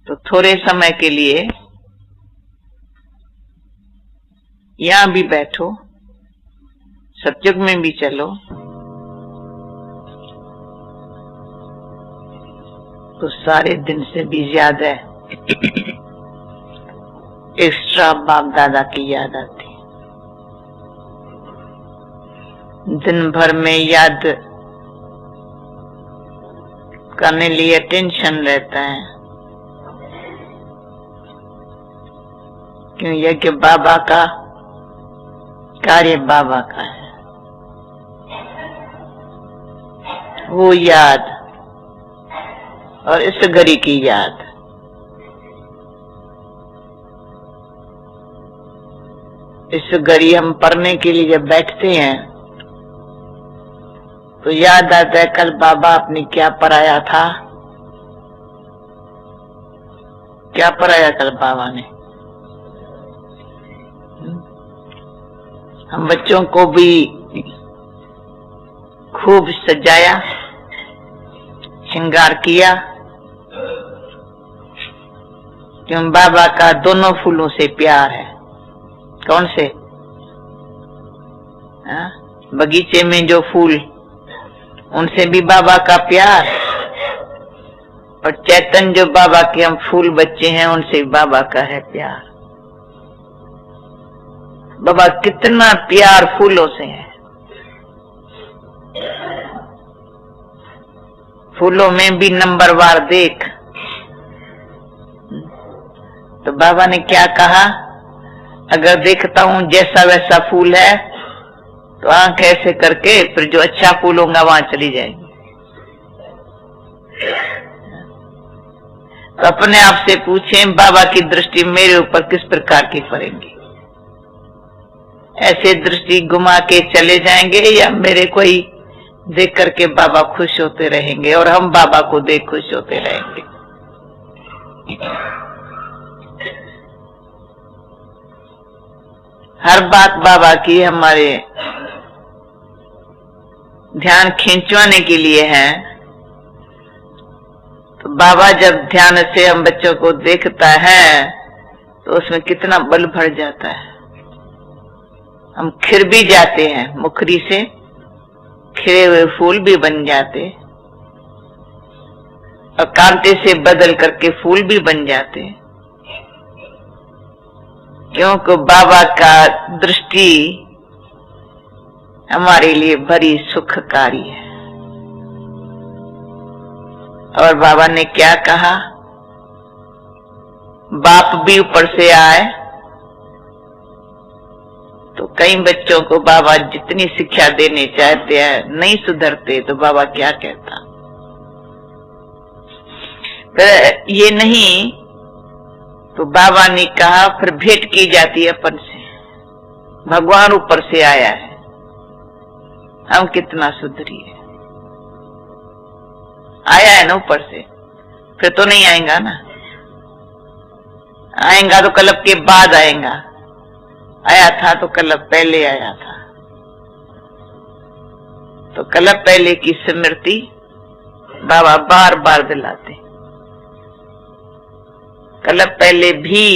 तो थोड़े समय के लिए यहां भी बैठो, सत्युग में भी चलो, तो सारे दिन से भी ज्यादा एक्स्ट्रा बाप दादा की याद आती। दिन भर में याद करने लिए टेंशन रहता है, क्यों? यज्ञ बाबा का, कार्य बाबा का है। वो याद और इस घड़ी की याद, इस घड़ी हम पढ़ने के लिए जब बैठते हैं तो याद आता है कल बाबा आपने क्या पढ़ाया था, क्या पढ़ाया कल बाबा ने। हम बच्चों को भी खूब सजाया, श्रृंगार किया, क्यों? बाबा का दोनों फूलों से प्यार है। कौन से? बगीचे में जो फूल, उनसे भी बाबा का प्यार, और चैतन्य जो बाबा के हम फूल बच्चे हैं, उनसे भी बाबा का है प्यार। बाबा कितना प्यार फूलों से है। फूलों में भी नंबरवार देख। तो बाबा ने क्या कहा? अगर देखता हूं जैसा वैसा फूल है तो आंख ऐसे करके फिर जो अच्छा फूल होगा वहां चली जाएगी। तो अपने आप से पूछें, बाबा की दृष्टि मेरे ऊपर किस प्रकार की पड़ेगी? ऐसे दृष्टि घुमा के चले जाएंगे या मेरे कोई देख करके बाबा खुश होते रहेंगे और हम बाबा को देख खुश होते रहेंगे? हर बात बाबा की हमारे ध्यान खींचवाने के लिए है। तो बाबा जब ध्यान से हम बच्चों को देखता है तो उसमें कितना बल भर जाता है। हम खिर भी जाते हैं, मुखरी से खिरे हुए फूल भी बन जाते, और कांटे से बदल करके फूल भी बन जाते, क्योंकि बाबा का दृष्टि हमारे लिए बड़ी सुखकारी है। और बाबा ने क्या कहा? बाप भी ऊपर से आए तो कई बच्चों को बाबा जितनी शिक्षा देने चाहते हैं नहीं सुधरते, तो बाबा क्या कहता? फिर ये नहीं तो बाबा ने कहा फिर भेंट की जाती है अपन से। भगवान ऊपर से आया है, हम कितना सुधरिए। आया है ना ऊपर से, फिर तो नहीं आएगा ना। आएगा तो कलब के बाद आएगा, आया था तो कलब पहले आया था। तो कलब पहले की स्मृति बाबा बार बार दिलाते। कलब पहले भी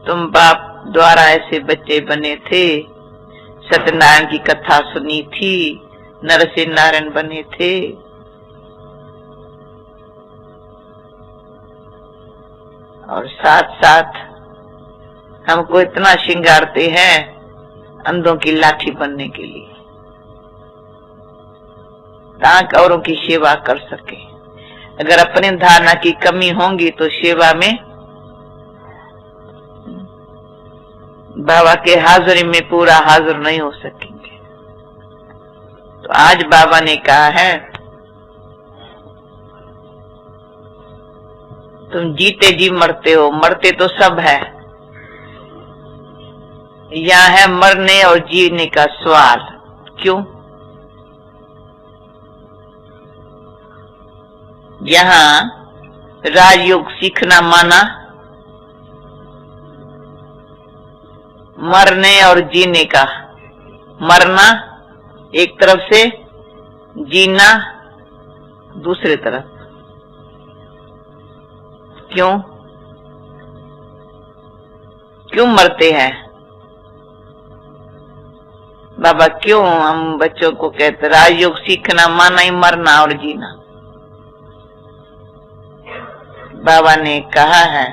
तुम बाप द्वारा ऐसे बच्चे बने थे, सत्यनारायण की कथा सुनी थी, नर से नारायण बने थे। और साथ साथ हमको इतना श्रृंगारते हैं अंधों की लाठी बनने के लिए, ताकि औरों की सेवा कर सके। अगर अपने धारणा की कमी होंगी तो सेवा में बाबा के हाजिरी में पूरा हाजिर नहीं हो सकेंगे। तो आज बाबा ने कहा है तुम जीते जी मरते हो। मरते तो सब है, यहाँ है मरने और जीने का सवाल। क्यों? यहाँ राजयोग सीखना माना मरने और जीने का। मरना एक तरफ से, जीना दूसरी तरफ। क्यों क्यों मरते हैं बाबा? क्यों हम बच्चों को कहते राजयोग सीखना माना ही मरना और जीना? बाबा ने कहा है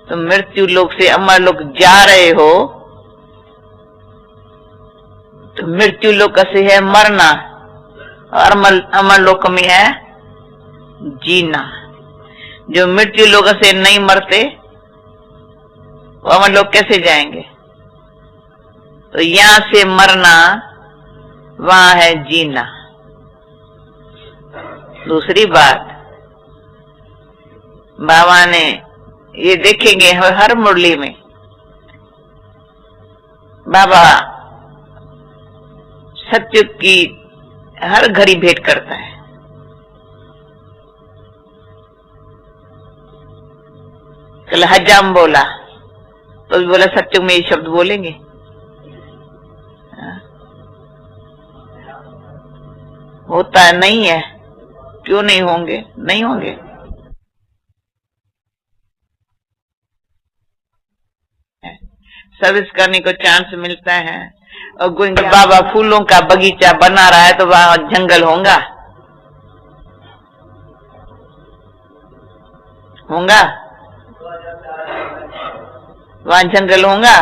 तुम मृत्यु लोक से अमर लोक जा रहे हो, तो मृत्यु लोक से है मरना और अमर लोक में है जीना। जो मृत्यु लोक से नहीं मरते वो अमर लोक कैसे जाएंगे? तो यहां से मरना, वहां है जीना। दूसरी बात बाबा ने ये देखेंगे हर मुरली में बाबा सत्य की हर घड़ी भेंट करता है। कल हजाम बोला तो भी बोला सत्य में ये शब्द बोलेंगे। होता है नहीं है, क्यों नहीं होंगे? नहीं होंगे। सर्विस करने को चांस मिलता है और बाबा फूलों का बगीचा बना रहा है तो वहां जंगल होगा? होगा? वहां जंगल होगा?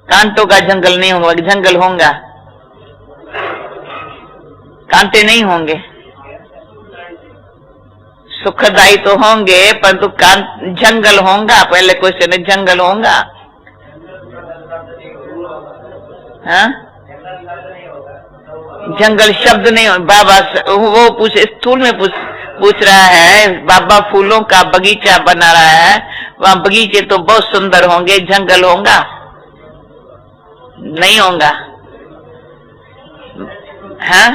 कांटों का जंगल नहीं होगा, जंगल होगा? कांटे नहीं होंगे, सुखदाई तो होंगे परंतु जंगल होगा? पहले क्वेश्चन है, जंगल होगा? हाँ? जंगल शब्द नहीं हो। बाबा वो पूछ स्थूल में पूछ रहा है, बाबा फूलों का बगीचा बना रहा है, वहां बगीचे तो बहुत सुंदर होंगे, जंगल होगा? नहीं होगा। हाँ?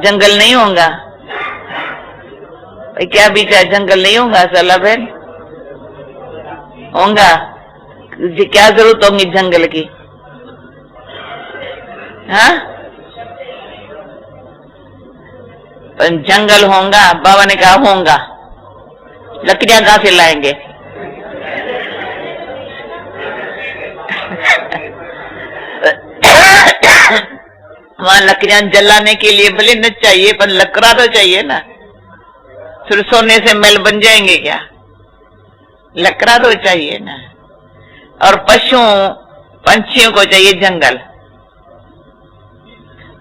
जंगल नहीं होगा? क्या बीचा जंगल नहीं होगा? सला बहन होगा? क्या जरूरत होगी जंगल की? हाँ? जंगल होगा? बाबा ने कहा होगा। लकड़ियां कहां से लाएंगे? वहां लकड़ियां जलाने के लिए भले न चाहिए पर लकड़ा तो चाहिए ना। फिर सोने से महल बन जाएंगे क्या? लकड़ा तो चाहिए ना। और पशु पंछियों को चाहिए जंगल।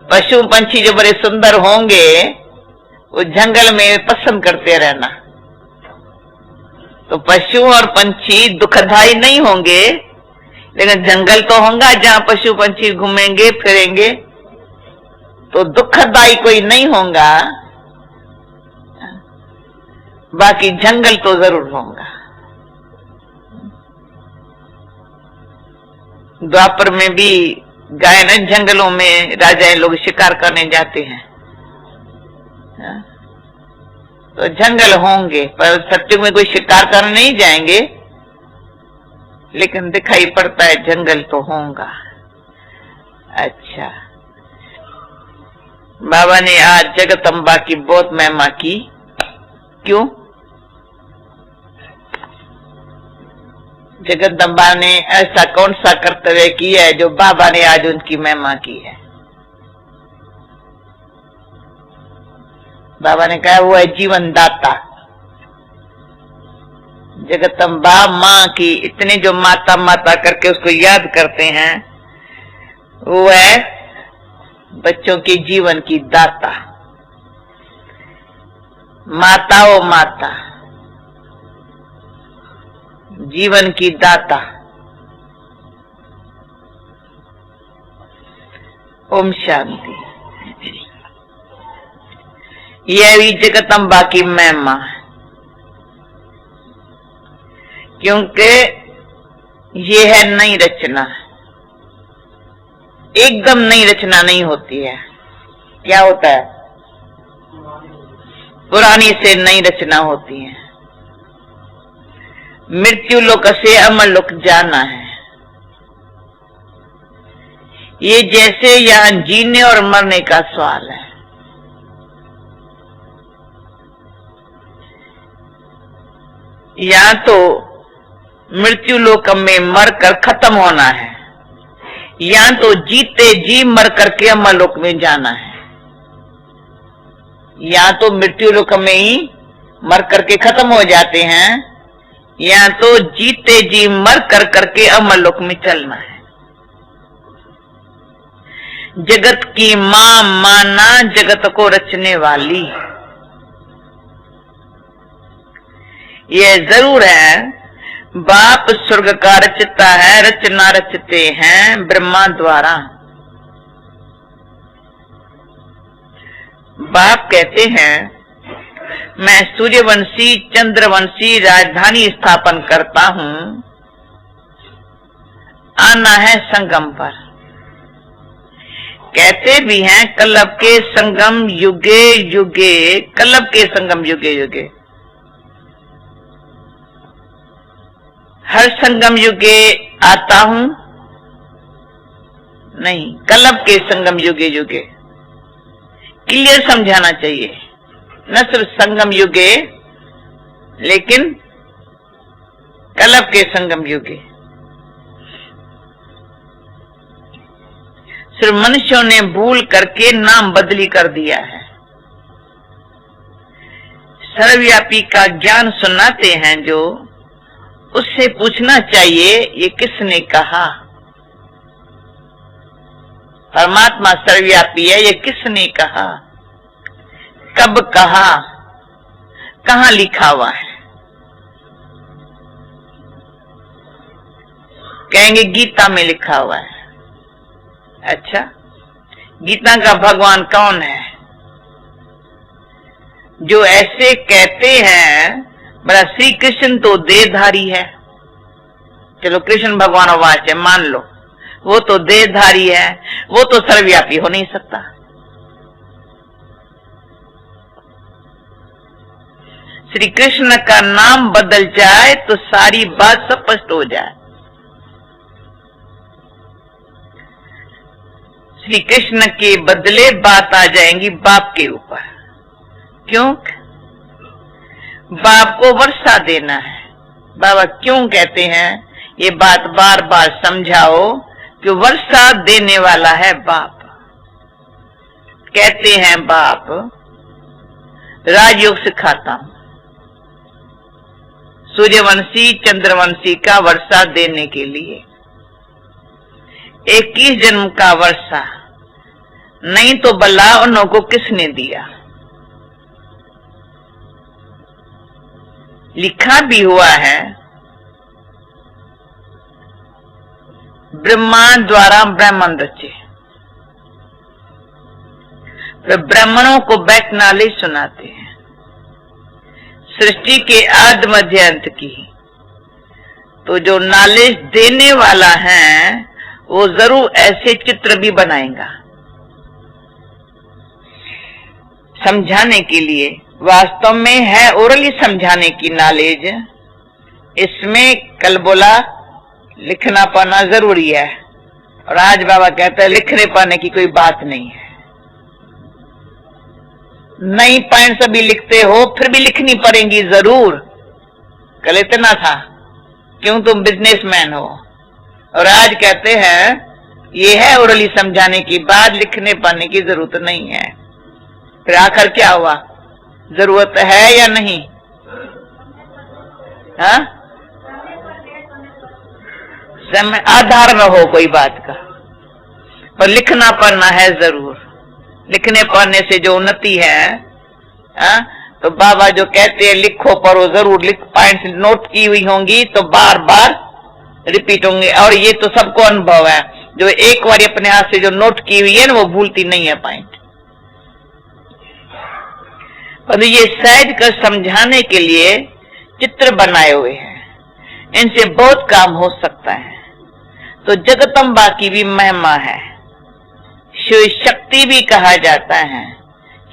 पशु पंछी जो बड़े सुंदर होंगे वो जंगल में पसंद करते रहना। तो पशु और पंछी दुखदाई नहीं होंगे, लेकिन जंगल तो होगा जहां पशु पंछी घूमेंगे फिरेंगे, तो दुखदाई कोई नहीं होगा। बाकी जंगल तो जरूर होगा। द्वापर में भी गाय न जंगलों में राजा लोग शिकार करने जाते हैं, तो जंगल होंगे पर सत्युग में कोई शिकार करने नहीं जाएंगे, लेकिन दिखाई पड़ता है जंगल तो होगा। अच्छा, बाबा ने आज जगदम्बा की बहुत महिमा की। क्यों? जगदम्बा ने ऐसा कौन सा कर्तव्य किया है जो बाबा ने आज उनकी महिमा की है? बाबा ने कहा वो है जीवन दाता। जगदम्बा माँ की, इतने जो माता माता करके उसको याद करते हैं, वो है बच्चों के जीवन की दाता। माता ओ माता, जीवन की दाता। ओम शांति। यह भी जगदम्बा की महिमा, क्योंकि ये है नई रचना। एकदम नई रचना नहीं होती है। क्या होता है? पुरानी से नई रचना होती है। मृत्यु लोक से अमर लोक जाना है। ये जैसे यहां जीने और मरने का सवाल है। या तो मृत्यु लोक में मरकर खत्म होना है, या तो जीते जी मर करके अमर लोक में जाना है। या तो मृत्यु लोक में ही मर करके खत्म हो जाते हैं, या तो जीते जी मर कर करके अमर लोक में चलना है। जगत की मां माना जगत को रचने वाली, ये जरूर है बाप स्वर्ग का रचता है, रचना रचते हैं ब्रह्मा द्वारा। बाप कहते हैं मैं सूर्यवंशी चंद्रवंशी राजधानी स्थापन करता हूं, आना है संगम पर। कहते भी हैं कलब के संगम युगे युगे, कलब के संगम युगे युगे। हर संगम युगे आता हूं नहीं, कलब के संगम युगे युगे। क्लियर समझाना चाहिए, न सिर्फ संगम युगे लेकिन कलब के संगम युगे। सिर्फ मनुष्यों ने भूल करके नाम बदली कर दिया है। सर्वव्यापी का ज्ञान सुनाते हैं जो, उससे पूछना चाहिए ये किसने कहा। परमात्मा सर्वव्यापी है, ये किसने कहा, कब कहा, कहां लिखा हुआ है। कहेंगे गीता में लिखा हुआ है। अच्छा, गीता का भगवान कौन है? जो ऐसे कहते हैं बड़ा श्री कृष्ण तो देहधारी है। चलो कृष्ण भगवान वाच है, मान लो, वो तो देहधारी है, वो तो सर्वव्यापी हो नहीं सकता। श्री कृष्ण का नाम बदल जाए तो सारी बात स्पष्ट हो जाए। श्री कृष्ण के बदले बात आ जाएंगी बाप के ऊपर। क्यों? बाप को वर्षा देना है। बाबा क्यों कहते हैं ये बात बार बार समझाओ कि वर्षा देने वाला है बाप। कहते हैं बाप राजयोग सिखाता हूं, सूर्यवंशी चंद्रवंशी का वर्षा देने के लिए। 21 जन्म का वर्षा नहीं तो भला उन्हों को किसने दिया? लिखा भी हुआ है ब्रह्मा द्वारा ब्राह्मण रचे। तो ब्राह्मणों को बैक नॉलेज सुनाते हैं सृष्टि के आदि मध्य अंत की। तो जो नॉलेज देने वाला है वो जरूर ऐसे चित्र भी बनाएगा समझाने के लिए। वास्तव में है ओरली समझाने की नॉलेज। इसमें कल बोला लिखना पढ़ना जरूरी है, और आज बाबा कहता है लिखने पढ़ने की कोई बात नहीं है। नई पॉइंट सभी लिखते हो फिर भी लिखनी पड़ेंगी जरूर। कल इतना था क्यों तुम बिजनेसमैन हो, और आज कहते हैं ये है ओरली समझाने की बात, लिखने पढ़ने की जरूरत नहीं है। फिर आखिर क्या हुआ? जरूरत है या नहीं? हाँ, समय आधार न हो कोई बात का, पर लिखना पढ़ना है जरूर। लिखने पढ़ने से जो उन्नति है, तो बाबा जो कहते हैं लिखो पढ़ो जरूर, लिख पॉइंट नोट की हुई होंगी तो बार बार रिपीट होंगे। और ये तो सबको अनुभव है, जो एक बार अपने हाथ से जो नोट की हुई है ना वो भूलती नहीं है पॉइंट। पर ये सहज कर समझाने के लिए चित्र बनाए हुए हैं, इनसे बहुत काम हो सकता है। तो जगदम्बा की भी महिमा है, शिव शक्ति भी कहा जाता है।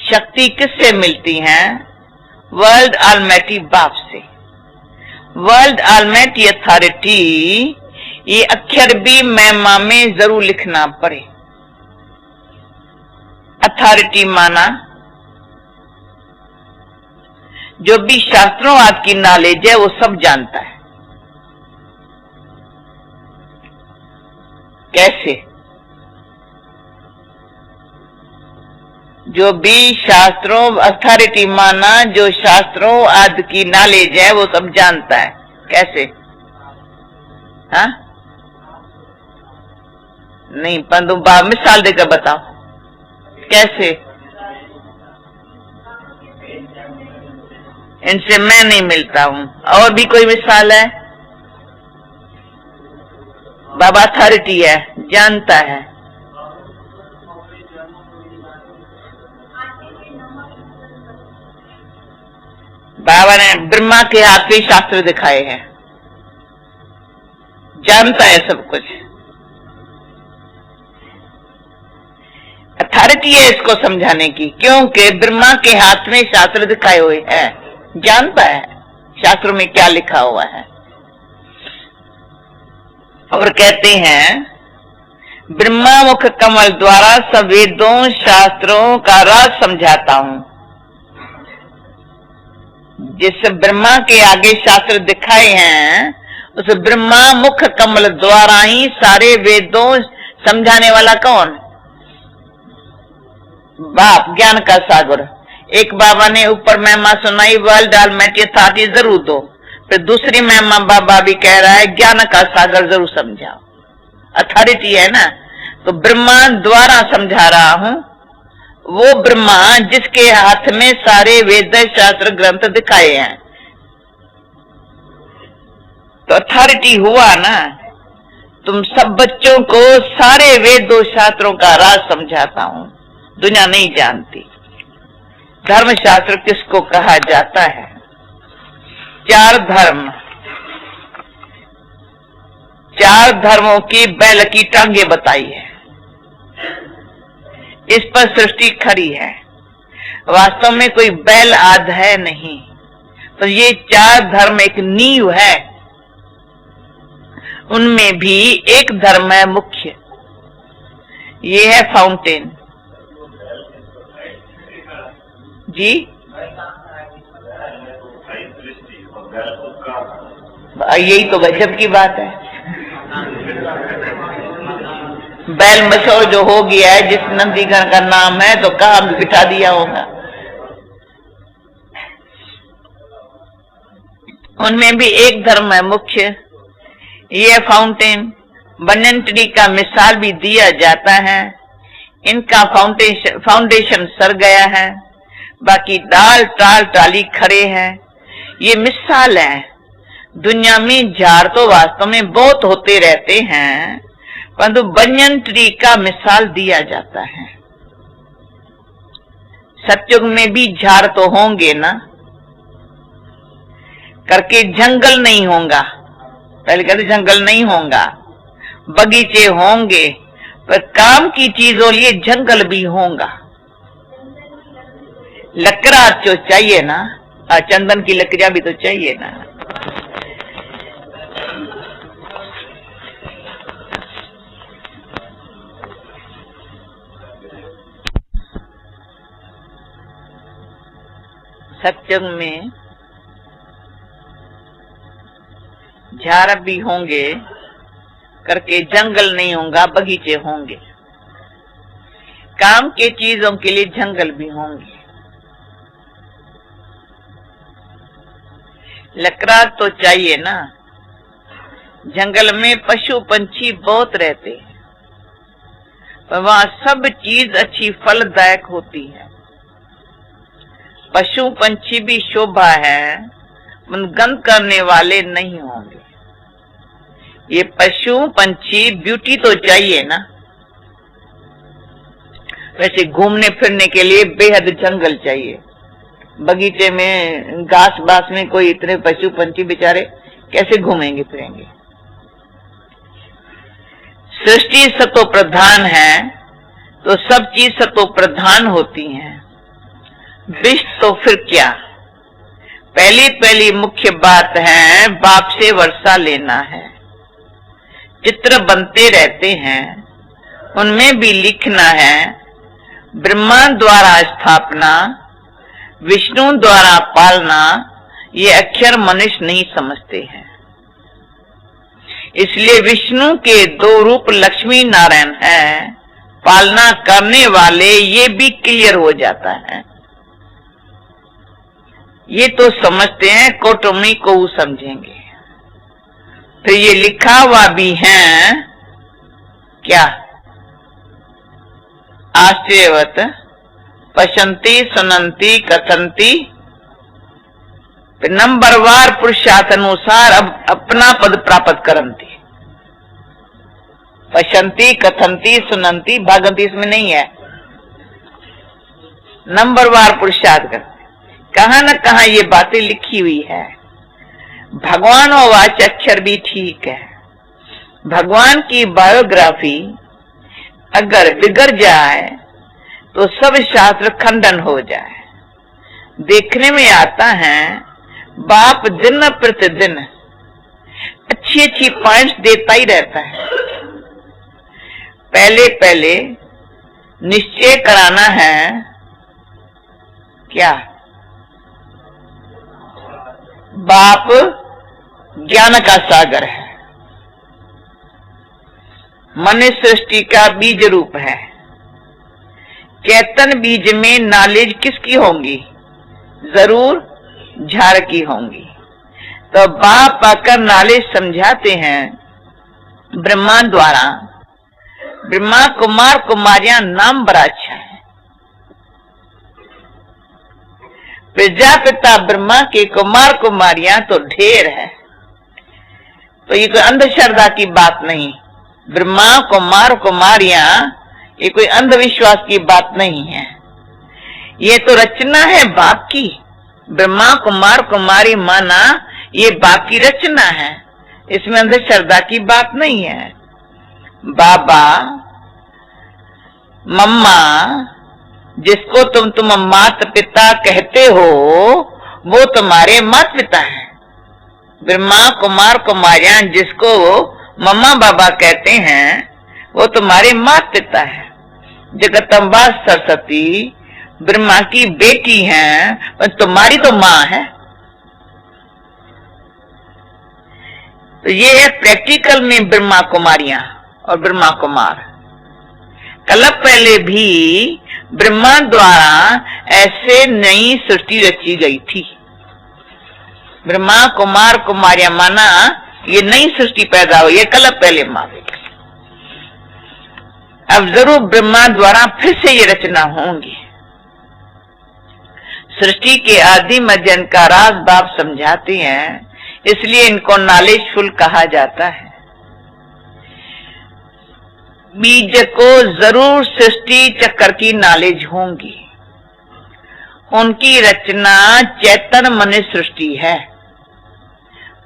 शक्ति किससे मिलती है? वर्ल्ड ऑलमाइटी बाप से। वर्ल्ड ऑलमाइटी अथॉरिटी, ये अक्षर भी महिमा में जरूर लिखना पड़े। अथॉरिटी माना जो भी शास्त्रों आदि की नॉलेज है वो सब जानता है। कैसे? जो भी शास्त्रों अथॉरिटी माना, जो शास्त्रों आदि की नॉलेज है वो सब जानता है। कैसे? हाँ नहीं, पर तुम मिसाल देकर बताओ कैसे। इनसे मैं नहीं मिलता हूं। और भी कोई मिसाल है? बाबा अथॉरिटी है, जानता है। बाबा ने ब्रह्मा के हाथ में शास्त्र दिखाए हैं, जानता है सब कुछ। अथॉरिटी है इसको समझाने की, क्योंकि ब्रह्मा के हाथ में शास्त्र दिखाए हुए हैं, जानता है शास्त्रों में क्या लिखा हुआ है। और कहते हैं ब्रह्मा मुख कमल द्वारा सब वेदों शास्त्रों का राज समझाता हूं। जिस ब्रह्मा के आगे शास्त्र दिखाए हैं उस ब्रह्मा मुख कमल द्वारा ही सारे वेदों समझाने वाला कौन? बाप ज्ञान का सागर। एक बाबा ने ऊपर महिमा सुनाई, वर्ल्ड ऑलमाइटी अथॉरिटी जरूर दो। फिर दूसरी महिमा बाबा भी कह रहा है ज्ञान का सागर जरूर समझाओ। अथॉरिटी है ना, तो ब्रह्मा द्वारा समझा रहा हूं। वो ब्रह्मा जिसके हाथ में सारे वेद शास्त्र ग्रंथ दिखाए हैं, तो अथॉरिटी हुआ ना। तुम सब बच्चों को सारे वेदों शास्त्रों का राज समझाता हूं, दुनिया नहीं जानती। धर्म शास्त्र किसको कहा जाता है? चार धर्म, चार धर्मों की बैल की टांगे बताई है, इस पर सृष्टि खड़ी है। वास्तव में कोई बैल आद है नहीं, तो ये चार धर्म एक नींव है। उनमें भी एक धर्म है मुख्य, ये है फाउंटेन। जी यही तो गजब की बात है। बैल मशहूर जो हो गया है, जिस नंदीगण का नाम है, तो कहा बिठा दिया होगा। उनमें भी एक धर्म है मुख्य, ये फाउंटेन। बनियन ट्री का मिसाल भी दिया जाता है। इनका फाउंडेशन सर गया है, बाकी डाल टाल टाली खड़े हैं। ये मिसाल है। दुनिया में झाड़ तो वास्तव में बहुत होते रहते हैं, परंतु बनियन ट्री का मिसाल दिया जाता है। सतयुग में भी झाड़ तो होंगे ना, करके जंगल नहीं होगा। पहले कहते जंगल नहीं होगा, बगीचे होंगे, पर काम की चीजों लिए जंगल भी होगा। लकड़ा तो चाहिए ना, चंदन की लकड़ियां भी तो चाहिए ना। सत्युग में झाड़ भी होंगे, करके जंगल नहीं होगा, बगीचे होंगे। काम के चीजों के लिए जंगल भी होंगे। लकड़ा तो चाहिए ना। जंगल में पशु पंछी बहुत रहते हैं, पर वहां सब चीज अच्छी फलदायक होती है। पशु पंछी भी शोभा है, गंध करने वाले नहीं होंगे। ये पशु पंछी ब्यूटी तो चाहिए ना। वैसे घूमने फिरने के लिए बेहद जंगल चाहिए। बगीचे में घास बास में कोई इतने पशु पंछी बेचारे कैसे घूमेंगे फिरेंगे। सृष्टि सतो प्रधान है, तो सब चीज सतो प्रधान होती हैं। विष तो फिर क्या। पहली मुख्य बात है बाप से वर्षा लेना है। चित्र बनते रहते हैं, उनमें भी लिखना है। ब्रह्मा द्वारा स्थापना, विष्णु द्वारा पालना ये अक्षर मनुष्य नहीं समझते हैं। इसलिए विष्णु के दो रूप लक्ष्मी नारायण हैं, पालना करने वाले, ये भी क्लियर हो जाता है। ये तो समझते हैं, कौटुंबी को समझेंगे। फिर ये लिखा हुआ भी है क्या, आश्चर्यवत पश्यन्ति सुनन्ति कथन्ति, नंबरवार पुरुषार्थ अनुसार अब अपना पद प्राप्त करन्ति। पश्यन्ति कथन्ति सुनन्ति भागन्ति इसमें नहीं है, नंबरवार पुरुषार्थ कर। कहां न कहां ये बातें लिखी हुई है। भगवान और वाच अक्षर भी ठीक है। भगवान की बायोग्राफी अगर बिगड़ जाए तो सब शास्त्र खंडन हो जाए। देखने में आता है बाप दिन प्रतिदिन अच्छी अच्छी पॉइंट्स देता ही रहता है। पहले पहले निश्चय कराना है क्या, बाप ज्ञान का सागर है, मनुष्य सृष्टि का बीज रूप है। चेतन बीज में नॉलेज किसकी होंगी, जरूर झाड़ की होंगी। तो बाप आकर नॉलेज समझाते हैं ब्रह्मा द्वारा। ब्रह्मा कुमार कुमारियां नाम बड़ा अच्छा है। प्रजापिता ब्रह्मा के कुमार कुमारियां तो ढेर है। तो ये कोई अंधश्रद्धा की बात नहीं। ब्रह्मा कुमार कुमारियां ये कोई अंधविश्वास की बात नहीं है। ये तो रचना है बाप की। ब्रह्मा कुमार कुमारी माना ये बाप की रचना है, इसमें अंधश्रद्धा की बात नहीं है। बाबा मम्मा जिसको तुम माता पिता कहते हो वो तुम्हारे माता पिता है। ब्रह्मा कुमार कुमारियां जिसको मम्मा बाबा कहते हैं वो तुम्हारे माता पिता है। जगदम्बा सरस्वती ब्रह्मा की बेटी हैं, पर तुम्हारी तो माँ है। तो ये है प्रैक्टिकल में ब्रह्मा कुमारियां और ब्रह्मा कुमार। कल पहले भी ब्रह्मा द्वारा ऐसे नई सृष्टि रची गई थी। ब्रह्मा कुमार कुमारियां माना ये नई सृष्टि पैदा हुई है कल पहले मावे। अब जरूर ब्रह्मा द्वारा फिर से ये रचना होंगी। सृष्टि के आदि मध्य अंत का राज बाप समझाते हैं, इसलिए इनको नॉलेजफुल कहा जाता है। बीज को जरूर सृष्टि चक्र की नॉलेज होंगी। उनकी रचना चैतन्य मनुष्य सृष्टि है।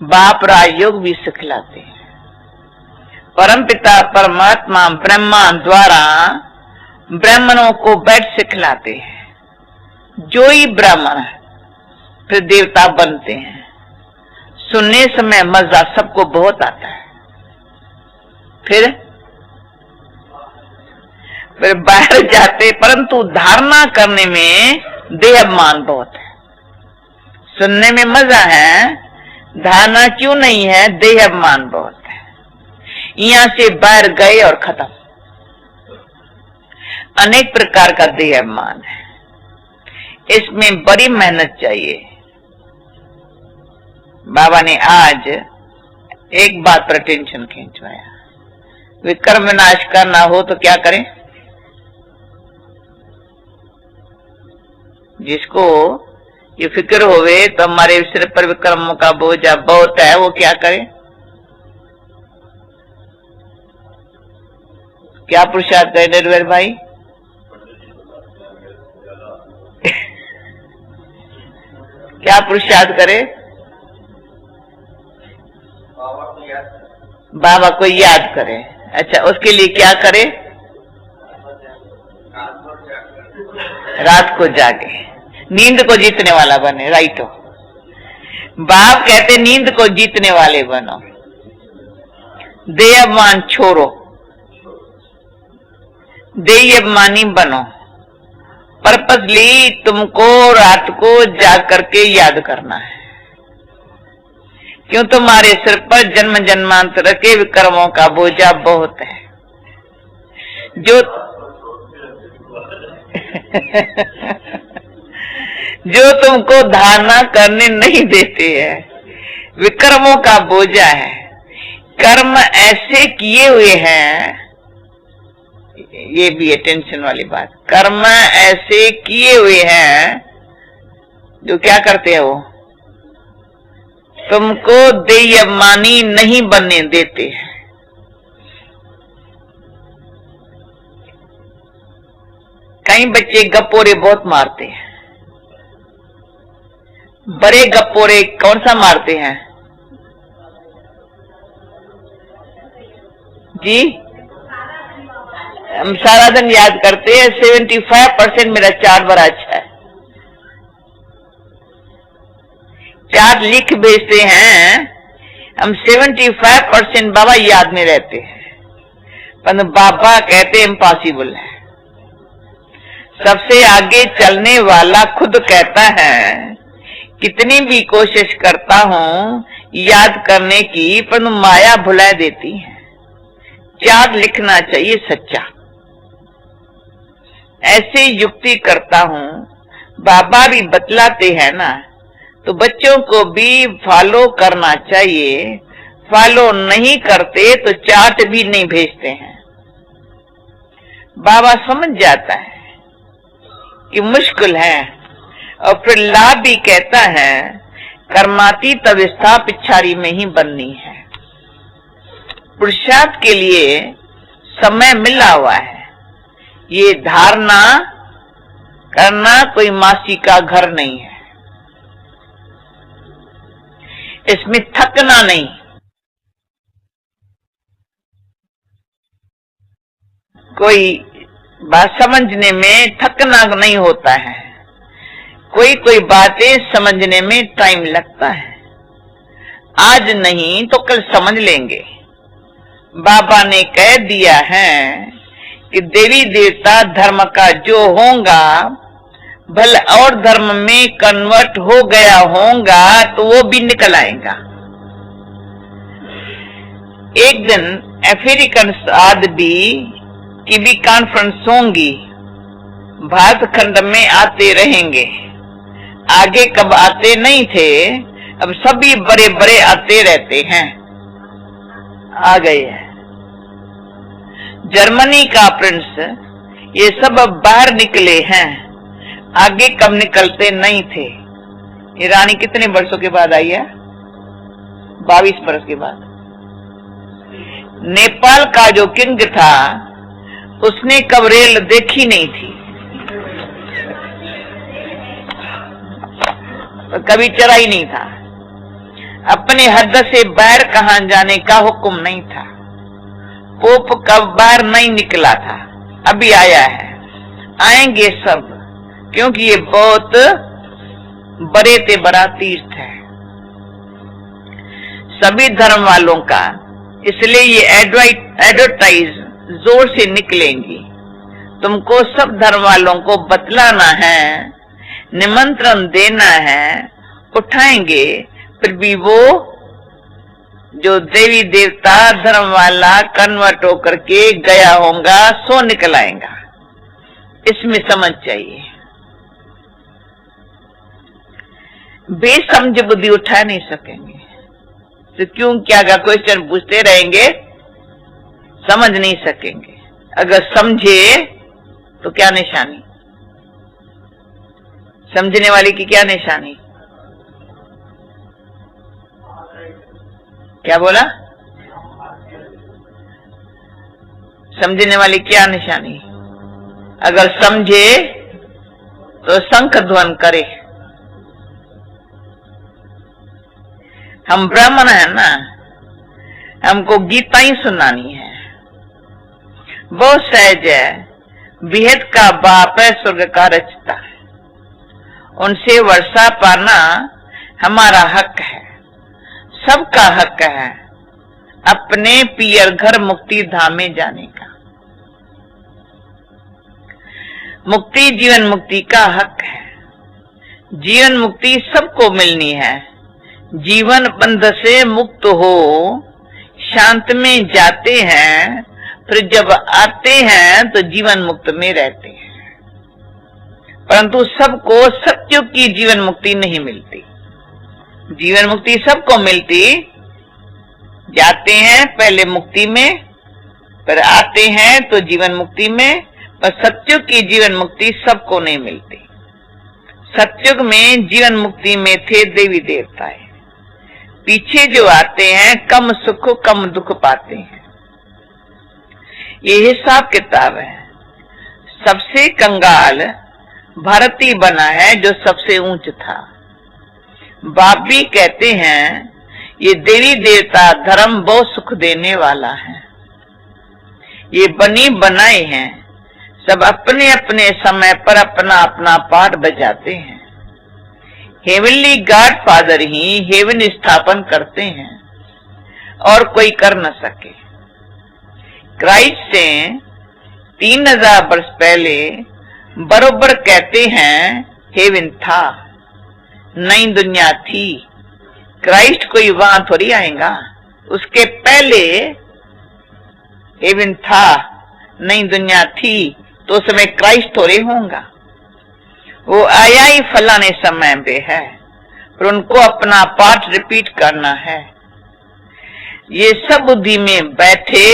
बाप राजयोग भी सिखलाते हैं। परम पिता परमात्मा ब्रह्मा द्वारा ब्राह्मणों को बैठ सिखलाते हैं। जो ही ब्राह्मण फिर देवता बनते हैं। सुनने समय मजा सबको बहुत आता है। फिर बाहर जाते, परंतु धारणा करने में देहाभिमान बहुत है। सुनने में मजा है, धारणा क्यों नहीं है, देहाभिमान बहुत है। यहां से बाहर गए और खत्म। अनेक प्रकार का देहाभिमान है। इसमें बड़ी मेहनत चाहिए। बाबा ने आज एक बात पर टेंशन खींचवाया, विक्रम विनाश करना हो तो क्या करें। जिसको ये फिक्र होवे तो हमारे सिर पर विक्रमों का बोझा बहुत है, वो क्या करे। क्या पुरुषार्थ करे निर्भर भाई। क्या पुरुषार्थ करे, बाबा को याद करे। अच्छा, उसके लिए क्या करे, रात को जागे, नींद को जीतने वाला बने। राइट हो, बाप कहते नींद को जीतने वाले बनो, देहाभिमान छोड़ो, देहाभिमानी बनो पर्पसली तुमको रात को जाग करके याद करना है, क्यों तुम्हारे सिर पर जन्म जन्मांतर के विक्रमों का बोझा बहुत है जो जो तुमको धारणा करने नहीं देते हैं। विक्रमों का बोझा है, कर्म ऐसे किए हुए हैं, ये भी अटेंशन वाली बात, कर्म ऐसे किए हुए हैं जो क्या करते हैं, वो तुमको देयमानी नहीं बनने देते हैं। कई बच्चे गप्पोरे बहुत मारते हैं। बड़े गप्पोरे कौन सा मारते हैं जी? हम सारा दिन याद करते हैं। 75% मेरा चार्ट बड़ा अच्छा है। चार्ट लिख भेजते हैं हम, 75% बाबा याद में रहते हैं, पर बाबा कहते इम्पॉसिबल है। सबसे आगे चलने वाला खुद कहता है कितनी भी कोशिश करता हूं याद करने की, पर माया भुला देती है। चार्ट लिखना चाहिए सच्चा। ऐसे युक्ति करता हूं, बाबा भी बतलाते हैं ना, तो बच्चों को भी फॉलो करना चाहिए। फॉलो नहीं करते तो चार्ट भी नहीं भेजते हैं। बाबा समझ जाता है कि मुश्किल है, और फिर लाभ भी कहता है कर्माती तविस्था पिछाड़ी में ही बननी है। पुरुषार्थ के लिए समय मिला हुआ है। ये धारणा करना कोई मासी का घर नहीं है, इसमें थकना नहीं। कोई बात समझने में थकना नहीं होता है। कोई बातें समझने में टाइम लगता है। आज नहीं तो कल समझ लेंगे। बाबा ने कह दिया है कि देवी देवता धर्म का जो होगा, भले और धर्म में कन्वर्ट हो गया होगा तो वो भी निकल आएगा। एक दिन अफ्रीकन आदमी की भी कॉन्फ्रेंस होंगी, भारत खंड में आते रहेंगे। आगे कब आते नहीं थे, अब सभी बड़े बड़े आते रहते हैं। आ गए हैं जर्मनी का प्रिंस, ये सब अब बाहर निकले हैं। आगे कब निकलते नहीं थे। ये रानी कितने वर्षों के बाद आई है? 22 वर्ष के बाद। नेपाल का जो किंग था उसने कब रेल देखी नहीं थी, कभी चला ही नहीं था। अपने हद से बाहर कहां जाने का हुक्म नहीं था। पोप कब बाहर नहीं निकला था, अभी आया है। आएंगे सब, क्योंकि ये बहुत बड़े से बड़ा तीर्थ है सभी धर्म वालों का। इसलिए ये एडवर्टाइज जोर से निकलेंगी। तुमको सब धर्म वालों को बतलाना है, निमंत्रण देना है। उठाएंगे, फिर भी वो जो देवी देवता धर्म वाला कन्वर्ट होकर के गया होगा सो निकल आएगा। इसमें समझ चाहिए। बेसमझ बुद्धि उठा नहीं सकेंगे तो क्यों क्या का क्वेश्चन पूछते रहेंगे, समझ नहीं सकेंगे। अगर समझे तो क्या निशानी, समझने वाले की क्या निशानी? क्या बोला? समझने वाली क्या निशानी? अगर समझे तो शंख ध्वन करे। हम ब्राह्मण है ना, हमको गीता ही सुनानी है। बहुत सहज है। विहत का बाप है स्वर्ग का रचता, उनसे वर्षा पाना हमारा हक है, सबका हक है अपने पियर घर मुक्ति धाम में जाने का। मुक्ति जीवन मुक्ति का हक है। जीवन मुक्ति सबको मिलनी है। जीवन बंध से मुक्त हो शांत में जाते हैं, फिर जब आते हैं तो जीवन मुक्त में रहते हैं। परंतु सबको सत्युग की जीवन मुक्ति नहीं मिलती। जीवन मुक्ति सबको मिलती, जाते हैं पहले मुक्ति में, फिर आते हैं तो जीवन मुक्ति में, पर सत्युग की जीवन मुक्ति सबको नहीं मिलती। सत्युग में जीवन मुक्ति में थे देवी देवताएं, पीछे जो आते हैं कम सुख कम दुख पाते हैं। ये हिसाब किताब है। सबसे कंगाल भारती बना है जो सबसे ऊंच था। बाप भी कहते हैं ये देवी देवता धर्म बहुत सुख देने वाला है। ये बनी बनाए हैं, सब अपने अपने समय पर अपना अपना पाठ बजाते हैं। हेवनली गॉड फादर ही हेवन स्थापन करते हैं और कोई कर न सके। क्राइस्ट से 3000 वर्ष पहले बरोबर कहते हैं हेवन था, नई दुनिया थी। क्राइस्ट कोई वहां थोड़ी आएगा, उसके पहले हेवन था, नई दुनिया थी, तो उसमें क्राइस्ट थोड़े होगा। वो आया ही फलाने समय पे है, पर उनको अपना पाठ रिपीट करना है। ये सब बुद्धि में बैठे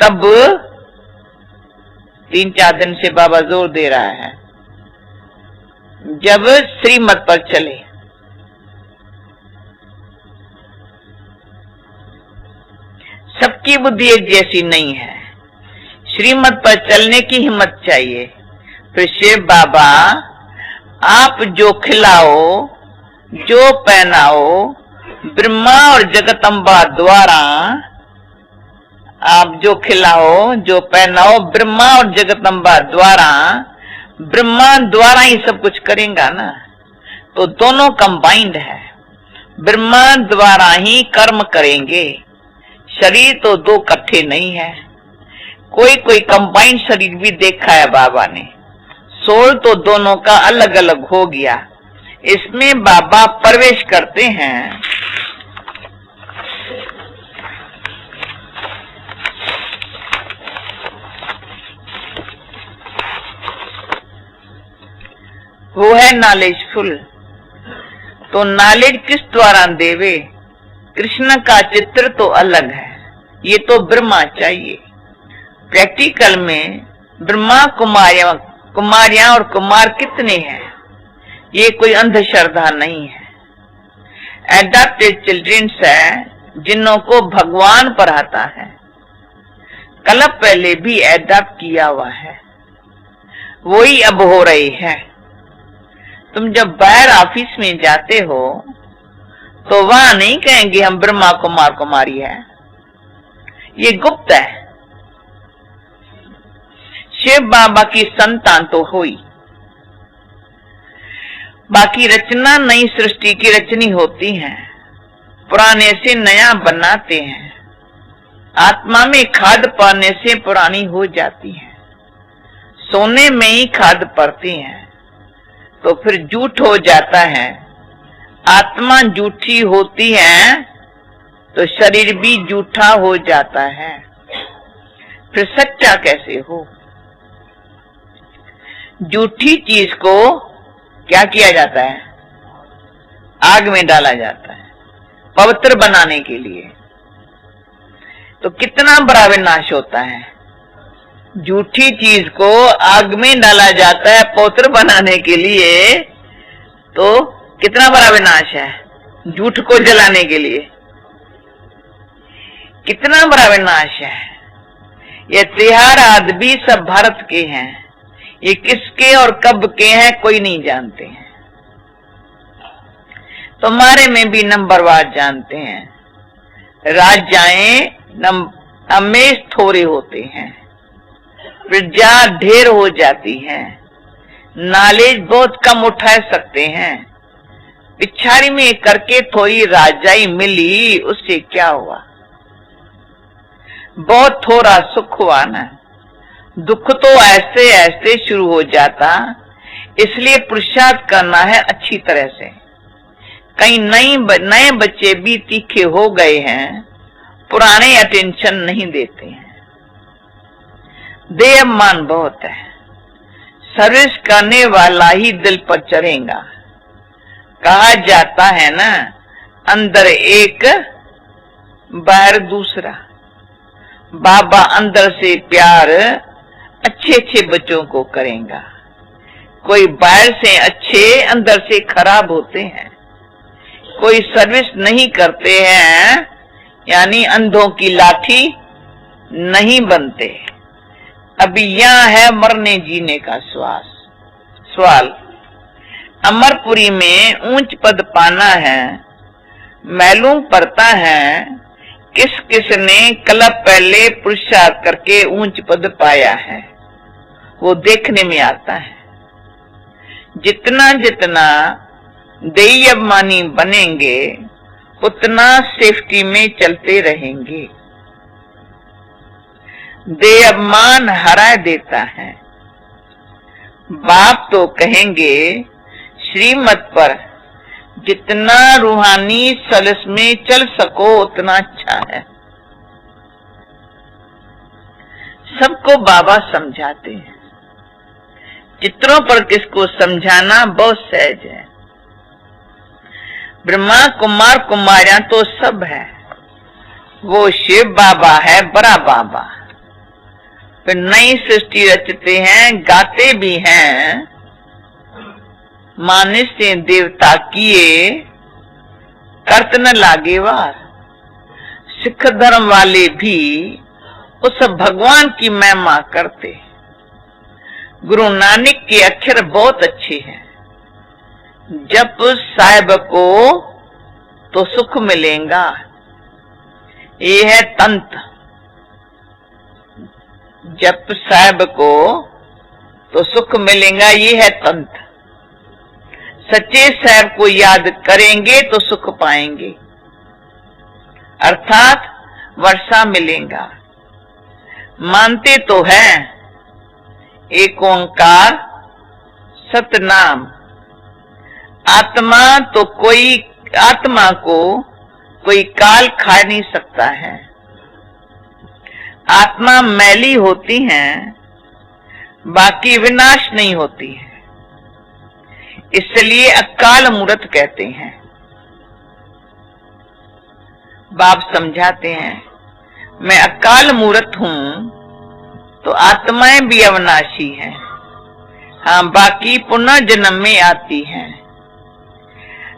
तब 3-4 दिन से बाबा जोर दे रहा है, जब श्रीमत पर चले। सबकी बुद्धि एक जैसी नहीं है, श्रीमत पर चलने की हिम्मत चाहिए। फिर शिव बाबा आप जो खिलाओ जो पहनाओ ब्रह्मा और जगदम्बा द्वारा, आप जो खिलाओ जो पहनाओ ब्रह्मा और जगदम्बा द्वारा, ब्रह्मा द्वारा ही सब कुछ करेगा ना, तो दोनों कंबाइंड है। ब्रह्मा द्वारा ही कर्म करेंगे, शरीर तो दो इकट्ठे नहीं है। कोई कोई कंबाइंड शरीर भी देखा है बाबा ने, सोल तो दोनों का अलग अलग हो गया। इसमें बाबा प्रवेश करते हैं। वो है नॉलेजफुल। तो नॉलेज किस द्वारा देवे? कृष्ण का चित्र तो अलग है, ये तो ब्रह्मा चाहिए। प्रैक्टिकल में ब्रह्मा कुमारियां और कुमार कितने हैं, ये कोई अंधश्रद्धा नहीं है। एडॉप्टेड चिल्ड्रंस है जिन्हों को भगवान पढ़ाता है, कल्प पहले भी एडॉप्ट किया हुआ है, वही अब हो रही है। तुम जब बाहर ऑफिस में जाते हो तो वहां नहीं कहेंगे हम ब्रह्मा कुमार कुमारी है, ये गुप्त है। शिव बाबा की संतान तो हुई, बाकी रचना नई सृष्टि की रचनी होती है, पुराने से नया बनाते हैं। आत्मा में खाद पाने से पुरानी हो जाती है, सोने में ही खाद पड़ती है तो फिर झूठ हो जाता है। आत्मा झूठी होती है तो शरीर भी झूठा हो जाता है, फिर सच्चा कैसे हो? झूठी चीज को क्या किया जाता है? आग में डाला जाता है पवित्र बनाने के लिए। तो कितना बड़ा विनाश होता है। झूठी चीज को आग में डाला जाता है पवित्र बनाने के लिए, तो कितना बड़ा विनाश है। झूठ को जलाने के लिए कितना बड़ा विनाश है। ये त्योहार आदि भी सब भारत के हैं, ये किसके और कब के हैं कोई नहीं जानते हैं। तुम्हारे में भी नंबरवार जानते हैं। राजाएं हमेश थोड़े होते हैं, प्रजा ढेर हो जाती है। नॉलेज बहुत कम उठा सकते हैं। पिछाड़ी में करके थोड़ी राजाई मिली, उससे क्या हुआ? बहुत थोड़ा सुख हुआ ना। दुख तो ऐसे ऐसे शुरू हो जाता, इसलिए पुरुषार्थ करना है अच्छी तरह से। कई नए बच्चे भी तीखे हो गए हैं, पुराने अटेंशन नहीं देते हैं। देह अभिमान बहुत है, सर्विस करने वाला ही दिल पर चढ़ेगा। कहा जाता है ना, अंदर एक बाहर दूसरा। बाबा अंदर से प्यार अच्छे अच्छे बच्चों को करेगा। कोई बाहर से अच्छे, अंदर से खराब होते हैं। कोई सर्विस नहीं करते हैं, यानी अंधों की लाठी नहीं बनते। अभी यहाँ है मरने जीने का सवाल। अमरपुरी में ऊंच पद पाना है, मालूम पड़ता है किस किस ने कल पहले पुरुषार्थ करके ऊंच पद पाया है, वो देखने में आता है। जितना जितना देही अभिमानी बनेंगे, उतना सेफ्टी में चलते रहेंगे। देह अभिमान हरा देता है। बाप तो कहेंगे श्रीमत पर जितना रूहानी सलस में चल सको उतना अच्छा है। सबको बाबा समझाते हैं। चित्रों पर किसको समझाना बहुत सहज है। ब्रह्मा कुमार कुमारियां तो सब है, वो शिव बाबा है बड़ा बाबा। फिर नई सृष्टि रचते हैं, गाते भी हैं। मानिस से देवता किए करत न लागे वार। सिख धर्म वाले भी उस भगवान की महिमा करते। गुरु नानक के अक्षर बहुत अच्छे हैं। जप साहिब को तो सुख मिलेगा, ये है तंत्र। जप साहिब को तो सुख मिलेगा, ये है तंत्र। सच्चे साहिब को याद करेंगे तो सुख पाएंगे, अर्थात वर्षा मिलेगा। मानते तो है एक ओंकार सतनाम। आत्मा तो आत्मा को कोई काल खा नहीं सकता है। आत्मा मैली होती है, बाकी विनाश नहीं होती है। इसलिए अकाल मूर्त कहते हैं। बाप समझाते हैं, मैं अकाल मूर्त हूं तो आत्माएं भी अविनाशी हैं। हाँ, बाकी पुनर्जन्म में आती हैं।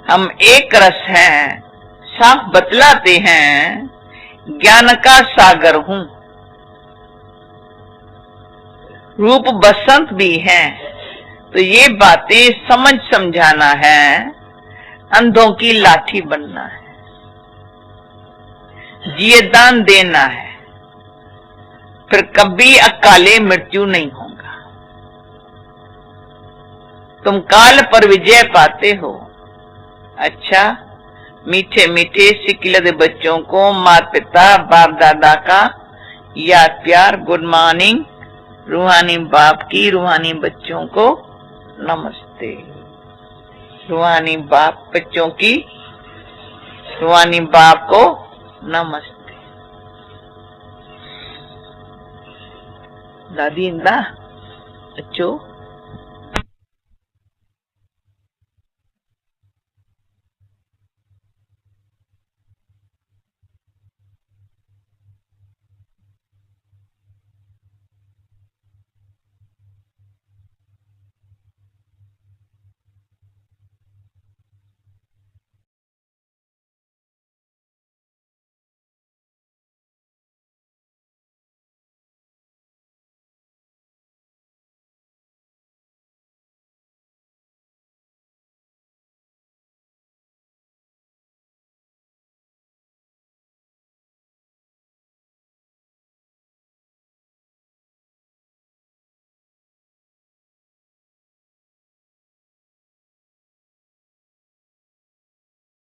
हम एक रस हैं, साफ बतलाते हैं, ज्ञान का सागर हूं। रूप बसंत भी है, तो ये बातें समझ समझाना है, अंधों की लाठी बनना है। जिए दान देना है, फिर कभी अकाले मृत्यु नहीं होगा। तुम काल पर विजय पाते हो। अच्छा, मीठे मीठे सिकिलद बच्चों को माता पिता बाप दादा का याद प्यार, गुड मॉर्निंग। रूहानी बाप की रूहानी बच्चों को नमस्ते। रूहानी बाप बच्चों की रूहानी बाप को नमस्ते। दादी इंदा बच्चों